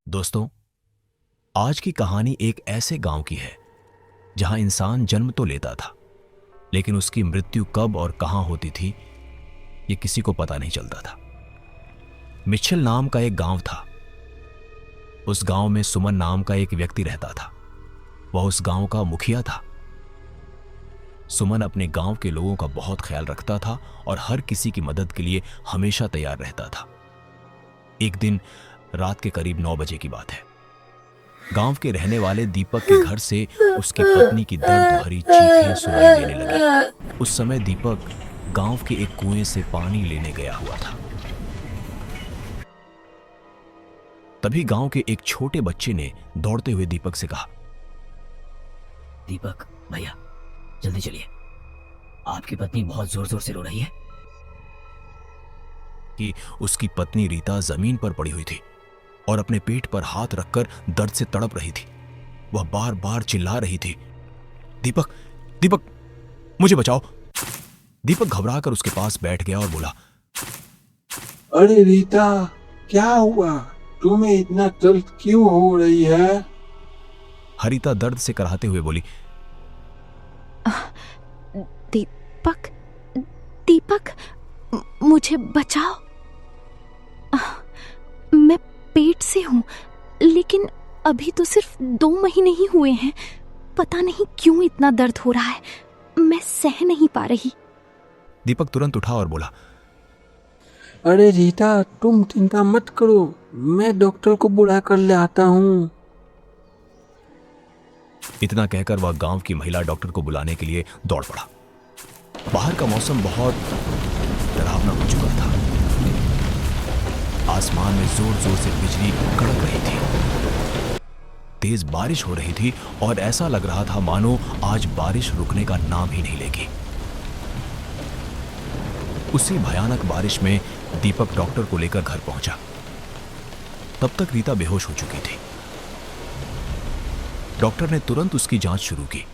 दोस्तों, आज की कहानी एक ऐसे गांव की है जहां इंसान जन्म तो लेता था, लेकिन उसकी मृत्यु कब और कहां होती थी ये किसी को पता नहीं चलता था। मिच्छल नाम का एक गांव था। उस गांव में सुमन नाम का एक व्यक्ति रहता था। वह उस गांव का मुखिया था। सुमन अपने गांव के लोगों का बहुत ख्याल रखता था और हर किसी की मदद के लिए हमेशा तैयार रहता था। एक दिन रात के करीब 9 बजे की बात है। गांव के रहने वाले दीपक के घर से उसकी पत्नी की दर्द भरी चीखें सुनाई देने लगी। उस समय दीपक गांव के एक कुएं से पानी लेने गया हुआ था। तभी गांव के एक छोटे बच्चे ने दौड़ते हुए दीपक से कहा, दीपक भैया, जल्दी चलिए, आपकी पत्नी बहुत जोर जोर से रो रही है। कि उसकी पत्नी रीता जमीन पर पड़ी हुई थी और अपने पेट पर हाथ रखकर दर्द से तड़प रही थी। वह बार बार चिल्ला रही थी, दीपक, दीपक, मुझे बचाओ। दीपक घबराकर उसके पास बैठ गया और बोला, अरे रीता, क्या हुआ? तुम्हें इतना दर्द क्यों हो रही है? हरिता दर्द से कराहते हुए बोली, दीपक, दीपक, मुझे बचाओ। मैं पेट से हूं, लेकिन अभी तो सिर्फ 2 महीने ही हुए हैं। पता नहीं क्यों इतना दर्द हो रहा है, मैं सह नहीं पा रही। दीपक तुरंत उठा और बोला, अरे रीता, तुम चिंता मत करो, मैं डॉक्टर को बुला कर ले आता हूँ। इतना कहकर वह गांव की महिला डॉक्टर को बुलाने के लिए दौड़ पड़ा। बाहर का मौसम बहुत डरावना हो चुका था। आसमान में जोर जोर से बिजली कड़क रही थी। तेज बारिश हो रही थी और ऐसा लग रहा था मानो आज बारिश रुकने का नाम ही नहीं लेगी। उसी भयानक बारिश में दीपक डॉक्टर को लेकर घर पहुंचा। तब तक रीता बेहोश हो चुकी थी। डॉक्टर ने तुरंत उसकी जांच शुरू की।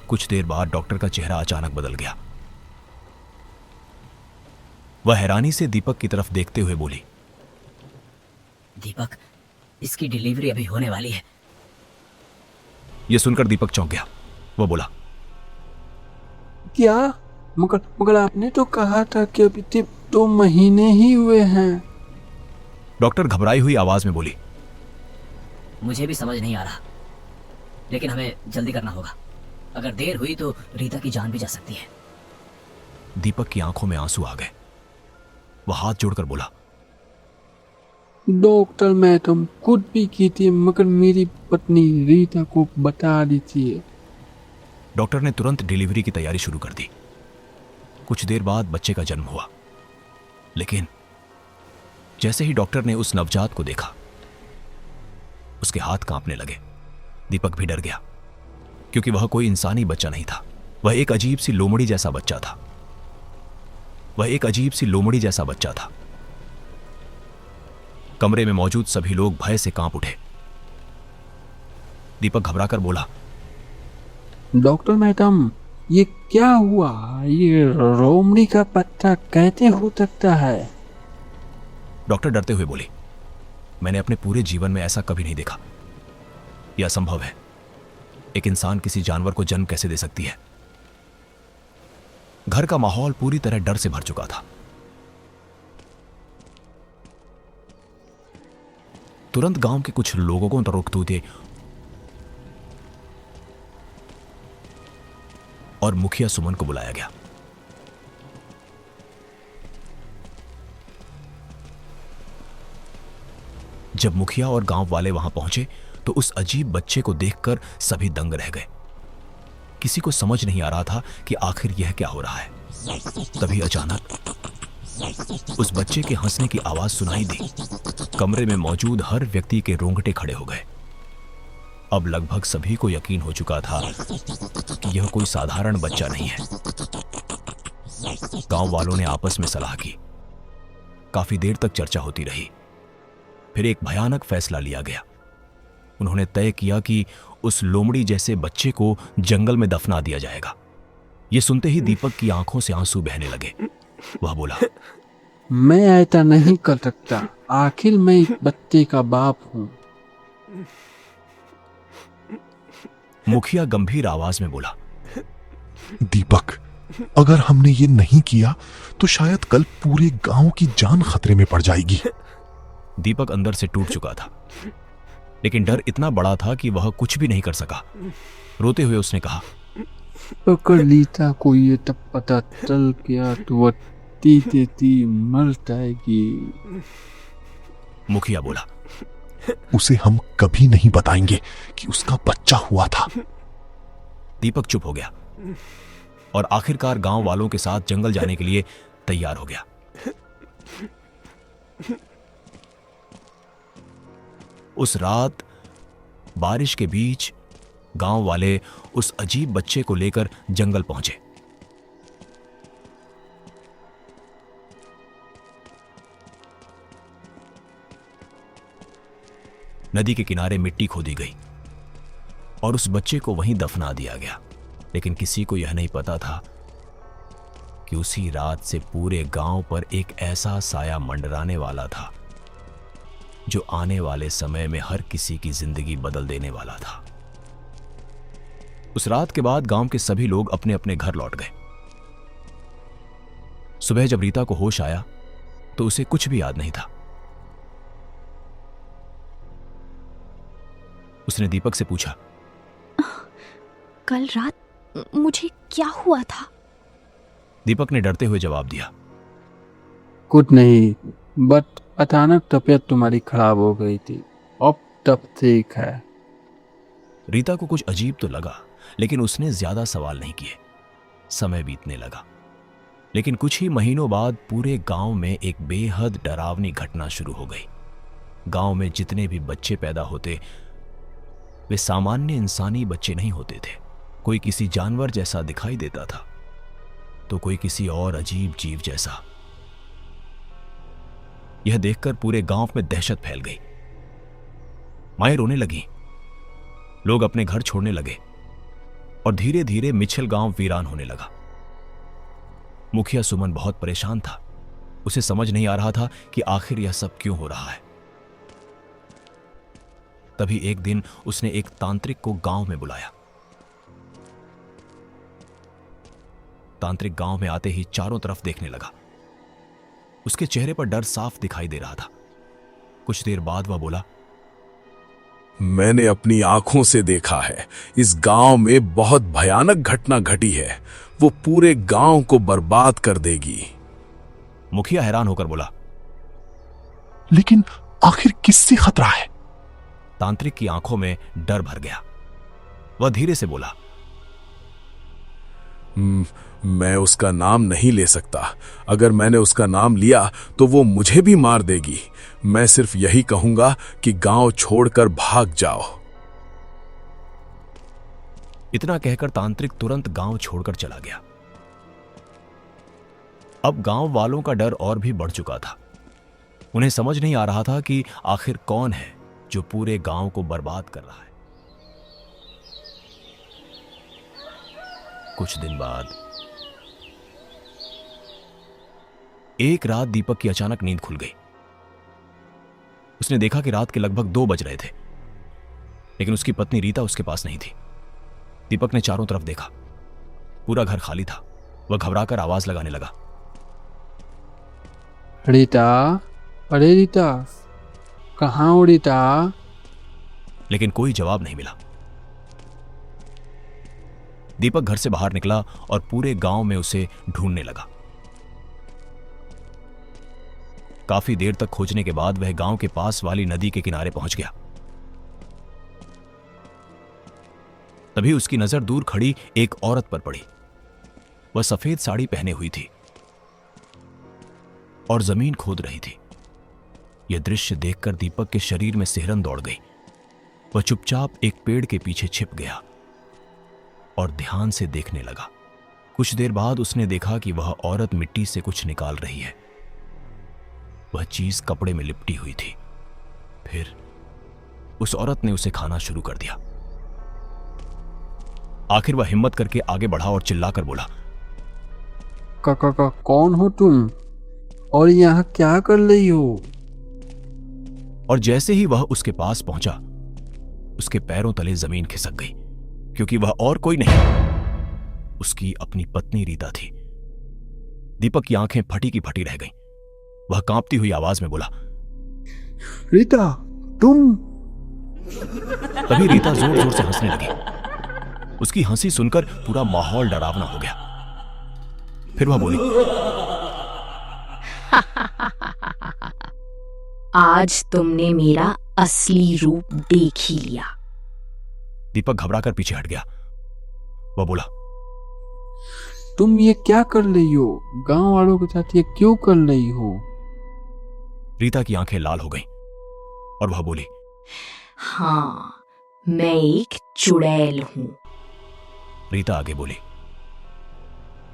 कुछ देर बाद डॉक्टर का चेहरा अचानक बदल गया। वह हैरानी से दीपक की तरफ देखते हुए बोली, दीपक, इसकी डिलीवरी अभी होने वाली है। यह सुनकर दीपक चौंक गया। वह बोला, क्या? मगर आपने तो कहा था कि अभी सिर्फ 2 महीने ही हुए हैं। डॉक्टर घबराई हुई आवाज में बोली, मुझे भी समझ नहीं आ रहा, लेकिन हमें जल्दी करना होगा। अगर देर हुई तो रीता की जान भी जा सकती है। दीपक की आंखों में आंसू आ गए। वह हाथ जोड़कर बोला, डॉक्टर, मैं तुम खुद भी की थी, मगर मेरी पत्नी रीता को बता दीजिए। डॉक्टर ने तुरंत डिलीवरी की तैयारी शुरू कर दी। कुछ देर बाद बच्चे का जन्म हुआ, लेकिन जैसे ही डॉक्टर ने उस नवजात को देखा, उसके हाथ कांपने लगे। दीपक भी डर गया, क्योंकि वह कोई इंसानी बच्चा नहीं था। वह एक अजीब सी लोमड़ी जैसा बच्चा था। कमरे में मौजूद सभी लोग भय से कांप उठे। दीपक घबराकर बोला, डॉक्टर मैडम, ये क्या हुआ? ये रोमड़ी का पत्ता कैसे हो सकता है? डॉक्टर डरते हुए बोले, मैंने अपने पूरे जीवन में ऐसा कभी नहीं देखा। यह असंभव है। एक इंसान किसी जानवर को जन्म कैसे दे सकती है? घर का माहौल पूरी तरह डर से भर चुका था। तुरंत गांव के कुछ लोगों को रोकते थे और मुखिया सुमन को बुलाया गया। जब मुखिया और गांव वाले वहां पहुंचे तो उस अजीब बच्चे को देखकर सभी दंग रह गए। किसी को समझ नहीं आ रहा था कि आखिर यह क्या हो रहा है। तभी अचानक उस बच्चे के हंसने की आवाज सुनाई दी। कमरे में मौजूद हर व्यक्ति के रोंगटे खड़े हो गए। अब लगभग सभी को यकीन हो चुका था कि यह कोई साधारण बच्चा नहीं है। गांव वालों ने आपस में सलाह की। काफी देर तक चर्चा होती रही। फिर एक भयानक फैसला लिया गया। उन्होंने तय किया कि उस लोमड़ी जैसे बच्चे को जंगल में दफना दिया जाएगा। यह सुनते ही दीपक की आंखों से आंसू बहने लगे। वह बोला, मैं ऐसा नहीं कर सकता। आखिर मैं इस बच्चे का बाप हूँ। मुखिया गंभीर आवाज में बोला। दीपक, अगर हमने ये नहीं किया तो शायद कल पूरे गांव की जान खतरे में पड़ जाएगी। दीपक अंदर से टूट चुका था, लेकिन डर इतना बड़ा था कि वह कुछ भी नहीं कर सका। रोते हुए उसने कहा, अगर रीता को ये तब पता चल गया तो वह तीते मर जाएगी। मुखिया बोला। उसे हम कभी नहीं बताएंगे कि उसका बच्चा हुआ था। दीपक चुप हो गया और आखिरकार गांव वालों के साथ जंगल जाने के लिए तैयार हो गया। उस रात बारिश के बीच गांव वाले उस अजीब बच्चे को लेकर जंगल पहुंचे। नदी के किनारे मिट्टी खोदी गई और उस बच्चे को वहीं दफना दिया गया, लेकिन किसी को यह नहीं पता था कि उसी रात से पूरे गांव पर एक ऐसा साया मंडराने वाला था जो आने वाले समय में हर किसी की जिंदगी बदल देने वाला था। उस रात के बाद गांव के सभी लोग अपने अपने घर लौट गए। सुबह जब रीता को होश आया तो उसे कुछ भी याद नहीं था। उसने दीपक से पूछा, कल रात मुझे क्या हुआ था? दीपक ने डरते हुए जवाब दिया, कुछ नहीं, बट अचानक तबीयत तुम्हारी खराब हो गई थी। अब तब ठीक है। रीता को कुछ अजीब तो लगा, लेकिन उसने ज्यादा सवाल नहीं किए। समय बीतने लगा, लेकिन कुछ ही महीनों बाद पूरे गांव में एक बेहद डरावनी घटना शुरू हो गई। गांव में जितने भी बच्चे पैदा होते वे सामान्य इंसानी बच्चे नहीं होते थे। कोई किसी जानवर जैसा दिखाई देता था तो कोई किसी और अजीब जीव जैसा। यह देखकर पूरे गांव में दहशत फैल गई। माएं रोने लगी, लोग अपने घर छोड़ने लगे और धीरे धीरे मिछल गांव वीरान होने लगा। मुखिया सुमन बहुत परेशान था। उसे समझ नहीं आ रहा था कि आखिर यह सब क्यों हो रहा है। तभी एक दिन उसने एक तांत्रिक को गांव में बुलाया। तांत्रिक गांव में आते ही चारों तरफ देखने लगा। उसके चेहरे पर डर साफ दिखाई दे रहा था। कुछ देर बाद वह बोला, मैंने अपनी आंखों से देखा है, इस गांव में बहुत भयानक घटना घटी है। वो पूरे गांव को बर्बाद कर देगी। मुखिया हैरान होकर बोला, लेकिन आखिर किससे खतरा है? तांत्रिक की आंखों में डर भर गया। वह धीरे से बोला, मैं उसका नाम नहीं ले सकता। अगर मैंने उसका नाम लिया तो वो मुझे भी मार देगी। मैं सिर्फ यही कहूंगा कि गांव छोड़कर भाग जाओ। इतना कहकर तांत्रिक तुरंत गांव छोड़कर चला गया। अब गांव वालों का डर और भी बढ़ चुका था। उन्हें समझ नहीं आ रहा था कि आखिर कौन है जो पूरे गांव को बर्बाद कर रहा है। कुछ दिन बाद एक रात दीपक की अचानक नींद खुल गई। उसने देखा कि रात के लगभग 2 बज रहे थे, लेकिन उसकी पत्नी रीता उसके पास नहीं थी। दीपक ने चारों तरफ देखा, पूरा घर खाली था। वह घबराकर आवाज लगाने लगा, रीता, अरे रीता, कहाँ हो रीता? लेकिन कोई जवाब नहीं मिला। दीपक घर से बाहर निकला और पूरे गांव में उसे ढूंढने लगा। काफी देर तक खोजने के बाद वह गांव के पास वाली नदी के किनारे पहुंच गया। तभी उसकी नजर दूर खड़ी एक औरत पर पड़ी। वह सफेद साड़ी पहने हुई थी और जमीन खोद रही थी। यह दृश्य देखकर दीपक के शरीर में सिहरन दौड़ गई। वह चुपचाप एक पेड़ के पीछे छिप गया और ध्यान से देखने लगा। कुछ देर बाद उसने देखा कि वह औरत मिट्टी से कुछ निकाल रही है। वह चीज कपड़े में लिपटी हुई थी। फिर उस औरत ने उसे खाना शुरू कर दिया। आखिर वह हिम्मत करके आगे बढ़ा और चिल्लाकर बोला, कौन हो तुम? और यहाँ क्या कर रही हो? और जैसे ही वह उसके पास पहुंचा, उसके पैरों तले जमीन खिसक गई, क्योंकि वह और कोई नहीं, उसकी अपनी पत्नी रीता थी। दीपक की आंखें फटी की फटी रह गईं। वह कांपती हुई आवाज में बोला, रीता, तुम? तभी रीता जोर जोर से हंसने लगी। उसकी हंसी सुनकर पूरा माहौल डरावना हो गया। फिर वह बोली, आज तुमने मेरा असली रूप देख ही लिया। दीपक घबराकर पीछे हट गया। वह बोला, तुम ये क्या कर रही हो? गांव वालों के साथ ये क्यों कर रही हो? रीता की आंखें लाल हो गईं और वह बोली, हाँ, मैं एक चुड़ैल हूं। रीता आगे बोली,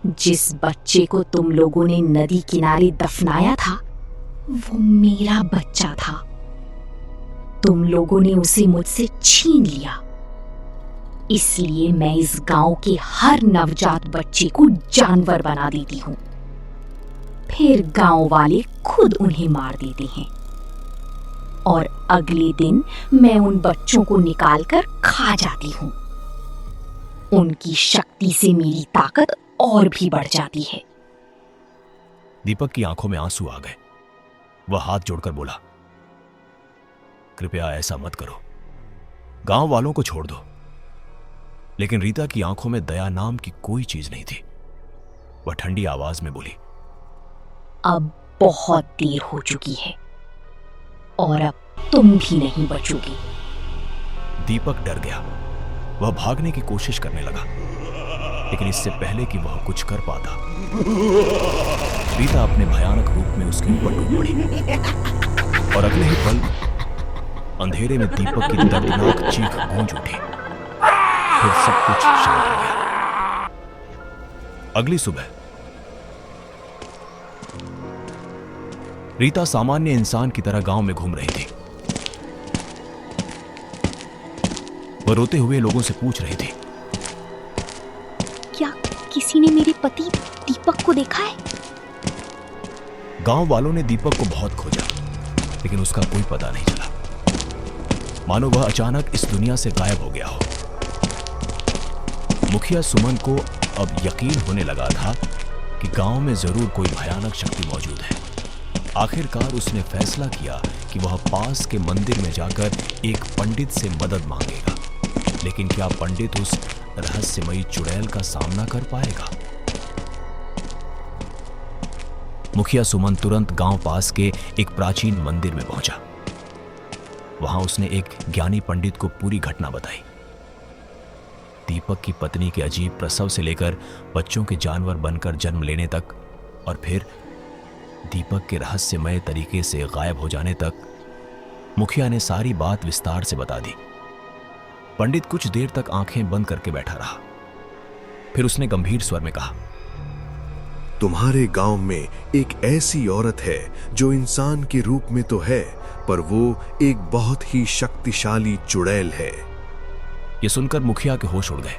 जिस बच्चे को तुम लोगों ने नदी किनारे दफनाया था, वो मेरा बच्चा था। तुम लोगों ने उसे मुझसे छीन लिया। इसलिए मैं इस गांव के हर नवजात बच्चे को जानवर बना देती हूं। फिर गांव वाले खुद उन्हें मार देते हैं और अगले दिन मैं उन बच्चों को निकालकर खा जाती हूं। उनकी शक्ति से मेरी ताकत और भी बढ़ जाती है। दीपक की आंखों में आंसू आ गए। वह हाथ जोड़कर बोला, कृपया ऐसा मत करो, गांव वालों को छोड़ दो। लेकिन रीता की आंखों में दया नाम की कोई चीज नहीं थी। वह ठंडी आवाज में बोली, अब बहुत देर हो चुकी है और अब तुम भी नहीं बचोगे। दीपक डर गया। वह भागने की कोशिश करने लगा, लेकिन इससे पहले कि वह कुछ कर पाता, रीता अपने भयानक रूप में उसके ऊपर टूट पड़ी और अगले ही पल अंधेरे में दीपक की दर्दनाक चीख गूंज उठी। फिर सब कुछ शांत हो गया। अगली सुबह रीता सामान्य इंसान की तरह गांव में घूम रही थी। वह रोते हुए लोगों से पूछ रही थी, क्या किसी ने मेरे पति दीपक को देखा है? गांव वालों ने दीपक को बहुत खोजा, लेकिन उसका कोई पता नहीं चला, मानो वह अचानक इस दुनिया से गायब हो गया हो। मुखिया सुमन को अब यकीन होने लगा था कि गांव में जरूर कोई भयानक शक्ति मौजूद है। आखिरकार उसने फैसला किया कि वह पास के मंदिर में जाकर एक पंडित से मदद मांगेगा। लेकिन क्या पंडित उस रहस्यमयी चुड़ैल का सामना कर पाएगा? मुखिया सुमन तुरंत गांव पास के एक प्राचीन मंदिर में पहुंचा। वहां उसने एक ज्ञानी पंडित को पूरी घटना बताई। दीपक की पत्नी के अजीब प्रसव से लेकर बच्चों के जानवर बनकर जन्म लेने तक, और फिर दीपक के रहस्यमय तरीके से गायब हो जाने तक, मुखिया ने सारी बात विस्तार से बता दी। पंडित कुछ देर तक आंखें बंद करके बैठा रहा। फिर उसने गंभीर स्वर में कहा, तुम्हारे गांव में एक ऐसी औरत है जो इंसान के रूप में तो है, पर वो एक बहुत ही शक्तिशाली चुड़ैल है। यह सुनकर मुखिया के होश उड़ गए।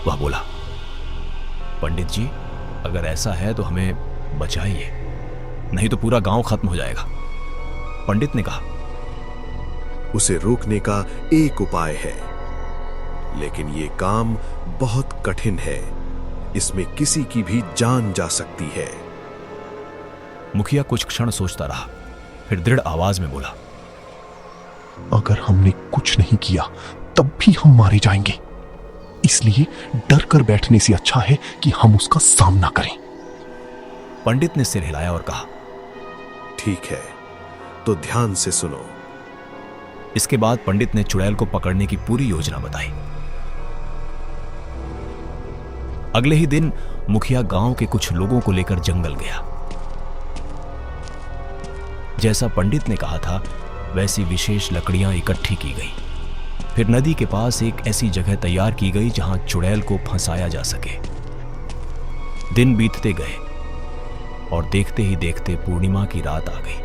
वह बोला, पंडित जी, अगर ऐसा है तो हमें बचाइए, नहीं तो पूरा गांव खत्म हो जाएगा। पंडित ने कहा, उसे रोकने का एक उपाय है, लेकिन ये काम बहुत कठिन है। इसमें किसी की भी जान जा सकती है। मुखिया कुछ क्षण सोचता रहा, फिर दृढ़ आवाज में बोला, अगर हमने कुछ नहीं किया तब भी हम मारे जाएंगे, इसलिए डर कर बैठने से अच्छा है कि हम उसका सामना करें। पंडित ने सिर हिलाया और कहा, ठीक है, तो ध्यान से सुनो। इसके बाद पंडित ने चुड़ैल को पकड़ने की पूरी योजना बताई। अगले ही दिन मुखिया गांव के कुछ लोगों को लेकर जंगल गया। जैसा पंडित ने कहा था, वैसी विशेष लकड़ियां इकट्ठी की गई। फिर नदी के पास एक ऐसी जगह तैयार की गई जहां चुड़ैल को फंसाया जा सके। दिन बीतते गए और देखते ही देखते पूर्णिमा की रात आ गई।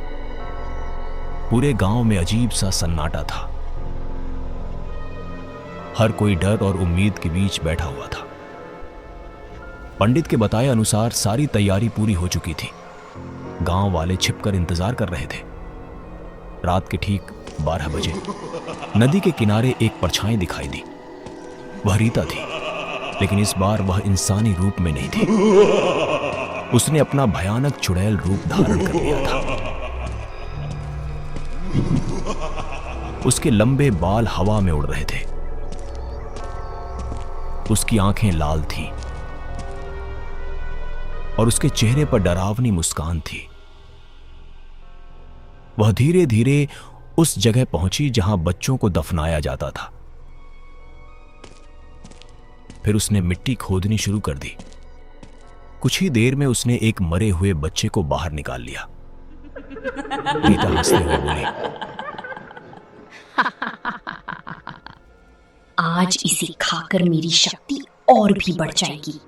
पूरे गांव में अजीब सा सन्नाटा था। हर कोई डर और उम्मीद के बीच बैठा हुआ था। पंडित के बताए अनुसार सारी तैयारी पूरी हो चुकी थी। गांव वाले छिपकर इंतजार कर रहे थे। रात के ठीक 12 बजे नदी के किनारे एक परछाई दिखाई दी। वह रीता थी, लेकिन इस बार वह इंसानी रूप में नहीं थी। उसने अपना भयानक चुड़ैल रूप धारण कर लिया था। उसके लंबे बाल हवा में उड़ रहे थे। उसकी आंखें लाल थीं और उसके चेहरे पर डरावनी मुस्कान थी। वह धीरे धीरे उस जगह पहुंची जहां बच्चों को दफनाया जाता था। फिर उसने मिट्टी खोदनी शुरू कर दी। कुछ ही देर में उसने एक मरे हुए बच्चे को बाहर निकाल लिया। रीता हंसते हुए बोली, आज इसे खाकर मेरी शक्ति और भी बढ़ जाएगी।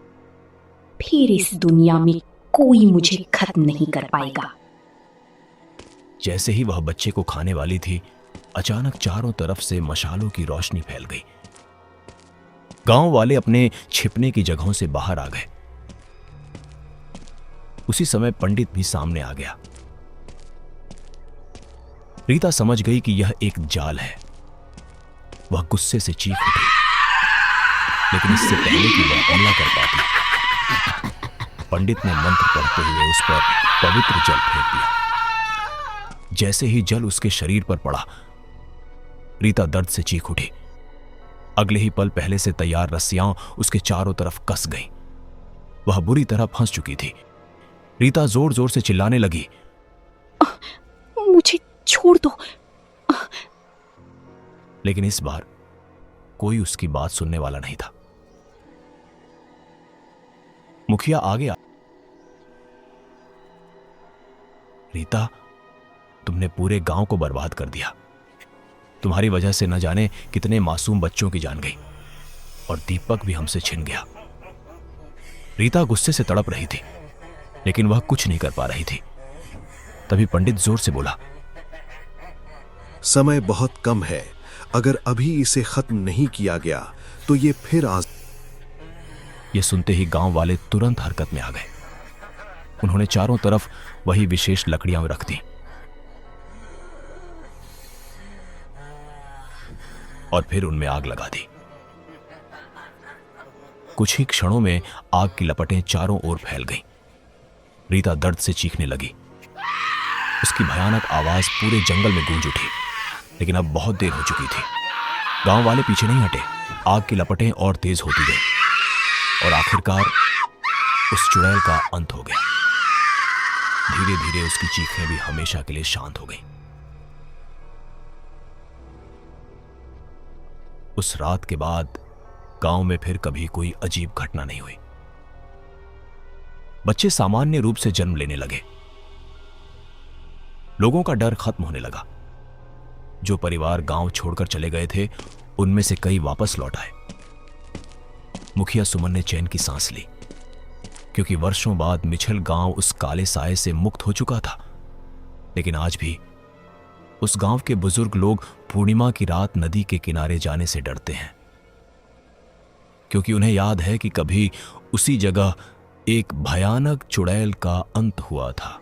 फिर इस दुनिया में कोई मुझे खत्म नहीं कर पाएगा। जैसे ही वह बच्चे को खाने वाली थी, अचानक चारों तरफ से मशालों की रोशनी फैल गई। गांव वाले अपने छिपने की जगहों से बाहर आ गए। उसी समय पंडित भी सामने आ गया। रीता समझ गई कि यह एक जाल है। वह गुस्से से चीख उठी, लेकिन इससे पहले कि वह हमला कर पाती, पंडित ने मंत्र पढ़ते हुए उस पर पवित्र जल फेंक दिया। जैसे ही जल उसके शरीर पर पड़ा, रीता दर्द से चीख उठी। अगले ही पल पहले से तैयार रस्सियां उसके चारों तरफ कस गईं। वह बुरी तरह फंस चुकी थी। रीता जोर जोर से चिल्लाने लगी, मुझे छोड़ दो। लेकिन इस बार कोई उसकी बात सुनने वाला नहीं था। मुखिया आगे आ, रीता, तुमने पूरे गांव को बर्बाद कर दिया। तुम्हारी वजह से न जाने कितने मासूम बच्चों की जान गई, और दीपक भी हमसे छिन गया। रीता गुस्से से तड़प रही थी, लेकिन वह कुछ नहीं कर पा रही थी। तभी पंडित जोर से बोला, समय बहुत कम है। अगर अभी इसे खत्म नहीं किया गया तो ये फिर यह सुनते ही गांव वाले तुरंत हरकत में आ गए। उन्होंने चारों तरफ वही विशेष लकड़ियां रख दी और फिर उनमें आग लगा दी। कुछ ही क्षणों में आग की लपटें चारों ओर फैल गईं। रीता दर्द से चीखने लगी। उसकी भयानक आवाज पूरे जंगल में गूंज उठी, लेकिन अब बहुत देर हो चुकी थी। गांव वाले पीछे नहीं हटे। आग की लपटें और तेज होती गईं और आखिरकार उस चुड़ैल का अंत हो गया। धीरे धीरे उसकी चीखें भी हमेशा के लिए शांत हो गईं। उस रात के बाद गांव में फिर कभी कोई अजीब घटना नहीं हुई। बच्चे सामान्य रूप से जन्म लेने लगे। लोगों का डर खत्म होने लगा। जो परिवार गांव छोड़कर चले गए थे, उनमें से कई वापस लौट आए। मुखिया सुमन ने चैन की सांस ली, क्योंकि वर्षों बाद मिछल गांव उस काले साए से मुक्त हो चुका था। लेकिन आज भी उस गांव के बुजुर्ग लोग पूर्णिमा की रात नदी के किनारे जाने से डरते हैं, क्योंकि उन्हें याद है कि कभी उसी जगह एक भयानक चुड़ैल का अंत हुआ था।